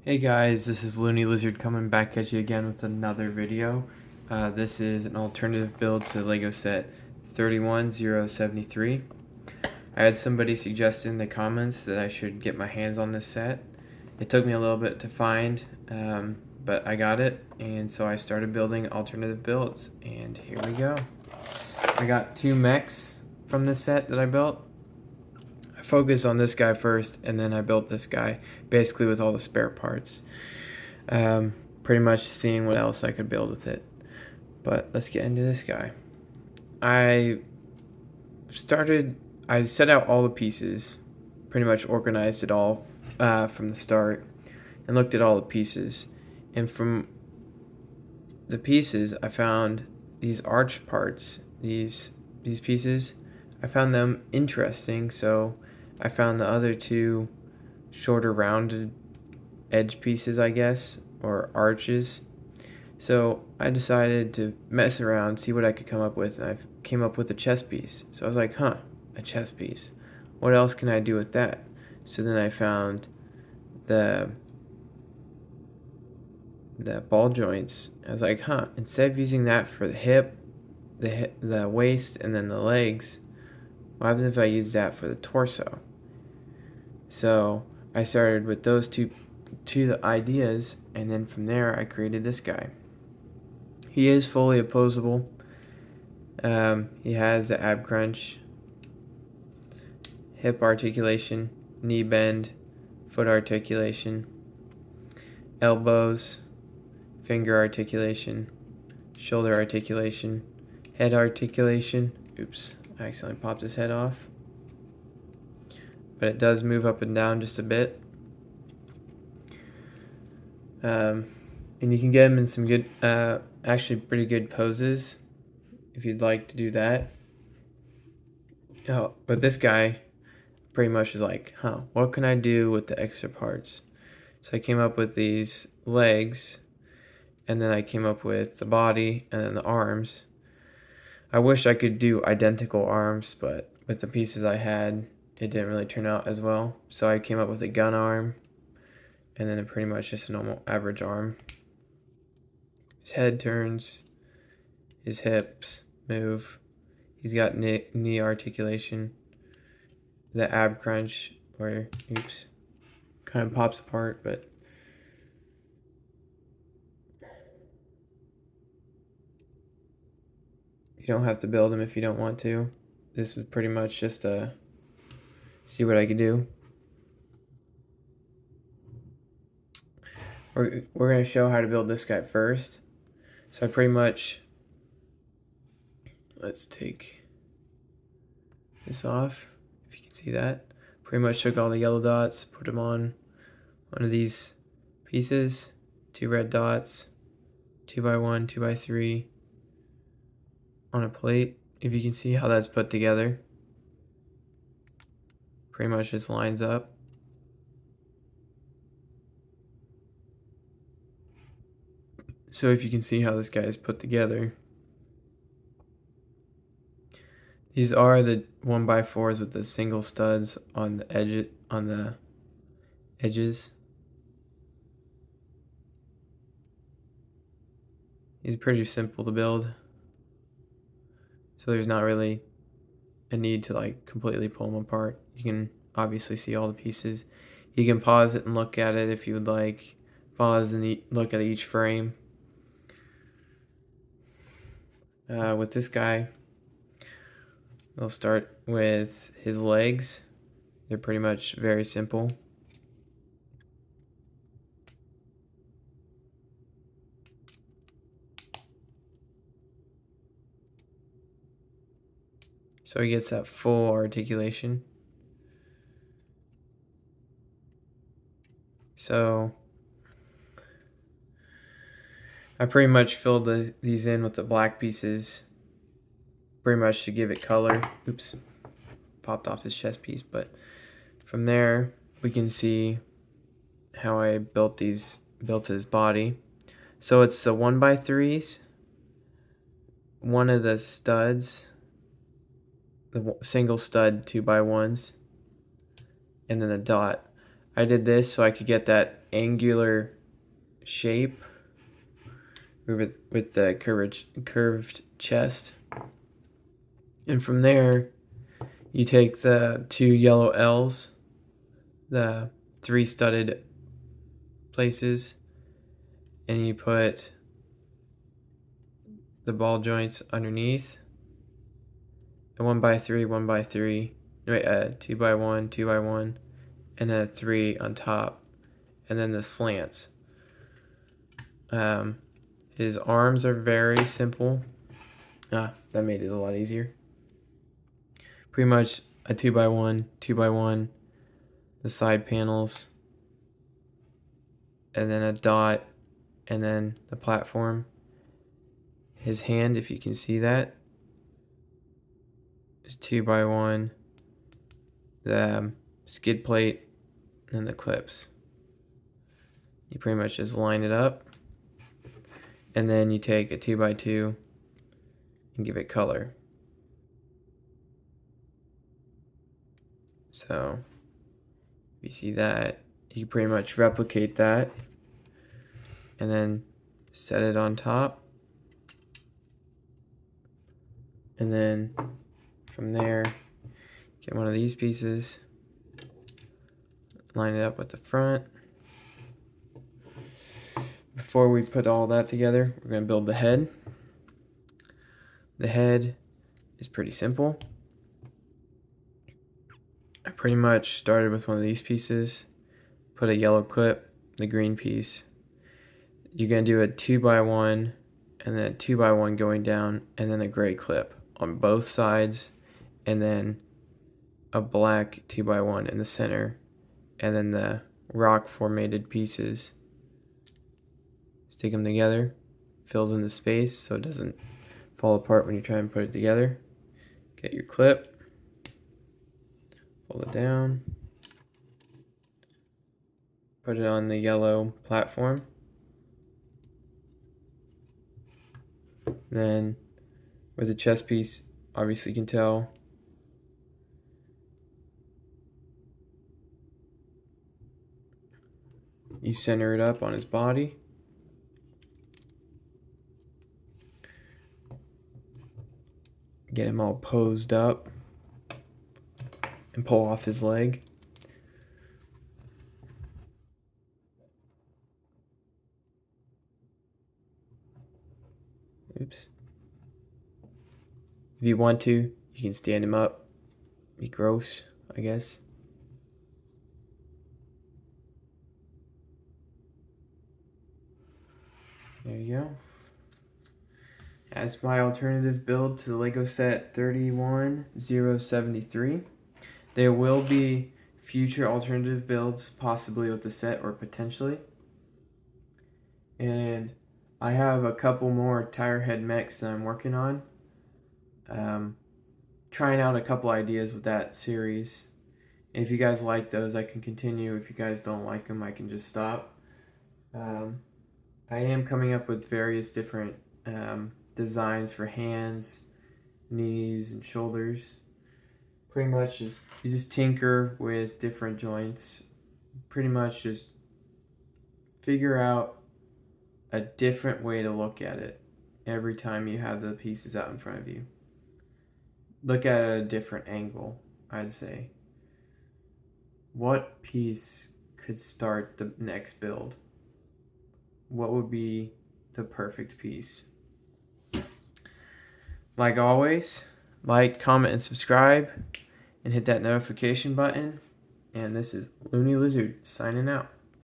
Hey guys, this is Looney Lizard coming back at you again with another video. This is an alternative build to Lego set 31073. I had somebody suggest in the comments that I should get my hands on this set. It took me a little bit to find, but I got it, and so I started building alternative builds, and here we go. I got two mechs from this set that I built. I focused on this guy first, and then I built this guy, basically with all the spare parts. Pretty much seeing what else I could build with it. But let's get into this guy. I set out all the pieces, pretty much organized it all from the start, and looked at all the pieces. And from the pieces, I found these arch parts, these pieces. I found them interesting, so I found the other two shorter rounded edge pieces, I guess, or arches. So I decided to mess around, see what I could come up with, and I came up with a chess piece. So I was like, a chess piece. What else can I do with that? So then I found the ball joints. I was like, instead of using that for the hip, the waist, and then the legs, what happens if I use that for the torso? So I started with those two ideas, and then from there I created this guy. He is fully opposable. He has the ab crunch, hip articulation, knee bend, foot articulation, elbows, finger articulation, shoulder articulation, head articulation. Oops, I accidentally popped his head off. But it does move up and down just a bit. And you can get him in some good, actually pretty good poses if you'd like to do that. Oh, but this guy pretty much is like, what can I do with the extra parts? So I came up with these legs, and then I came up with the body, and then the arms. I wish I could do identical arms, but with the pieces I had, it didn't really turn out as well. So I came up with a gun arm, and then pretty much just a normal average arm. His head turns, his hips move, he's got knee articulation, the ab crunch, where, kind of pops apart, but you don't have to build them if you don't want to. This was pretty much just to see what I could do. We're going to show how to build this guy first. So I pretty much, let's take this off, if you can see that. Pretty much took all the yellow dots, put them on one of these pieces, 2 red dots, 2x1, 2x3 on a plate. If you can see how that's put together, pretty much just lines up. So if you can see how this guy is put together, these are the 1x4s with the single studs on the edges. He's pretty simple to build, so there's not really a need to like completely pull them apart. You can obviously see all the pieces. You can pause it and look at it if you would like. Pause and look at each frame. With this guy, we'll start with his legs. They're pretty much very simple. So he gets that full articulation. So I pretty much filled these in with the black pieces, pretty much to give it color. Oops, popped off his chest piece, but from there we can see how I built his body. So it's the 1x3s, one of the studs, the single stud 2x1s, and then a dot. I did this so I could get that angular shape with the curved chest. And from there, you take the 2 yellow L's, the 3 studded places, and you put the ball joints underneath. A 1x3, 1x3, wait, 2x1, 2x1, and then a 3 on top, and then the slants. His arms are very simple. That made it a lot easier. Pretty much a 2x1, 2x1, the side panels, and then a dot, and then the platform. His hand, if you can see that, is 2x1, the skid plate, and the clips. You pretty much just line it up, and then you take a 2x2 and give it color. So if you see that, you pretty much replicate that and then set it on top, and then from there get one of these pieces, line it up with the front. Before we put all that together, we're going to build the head. The head is pretty simple. I pretty much started with one of these pieces, put a yellow clip, the green piece. You're going to do a 2x1 and then a 2x1 going down, and then a gray clip on both sides, and then a black 2x1 in the center, and then the rock formated pieces. Stick them together, fills in the space so it doesn't fall apart when you try and put it together. Get your clip, pull it down, put it on the yellow platform. Then with the chest piece, obviously you can tell you center it up on his body. Get him all posed up and pull off his leg. Oops. If you want to, you can stand him up. Be gross, I guess. There you go. As my alternative build to the Lego set 31073. There will be future alternative builds, possibly with the set or potentially. And I have a couple more tire head mechs that I'm working on. Trying out a couple ideas with that series. And if you guys like those, I can continue. If you guys don't like them, I can just stop. I am coming up with various different designs for hands, knees, and shoulders. Pretty much you just tinker with different joints. Pretty much just figure out a different way to look at it every time you have the pieces out in front of you. Look at it at a different angle, I'd say. What piece could start the next build? What would be the perfect piece? Like always, like, comment, and subscribe, and hit that notification button. And this is Looney Lizard signing out.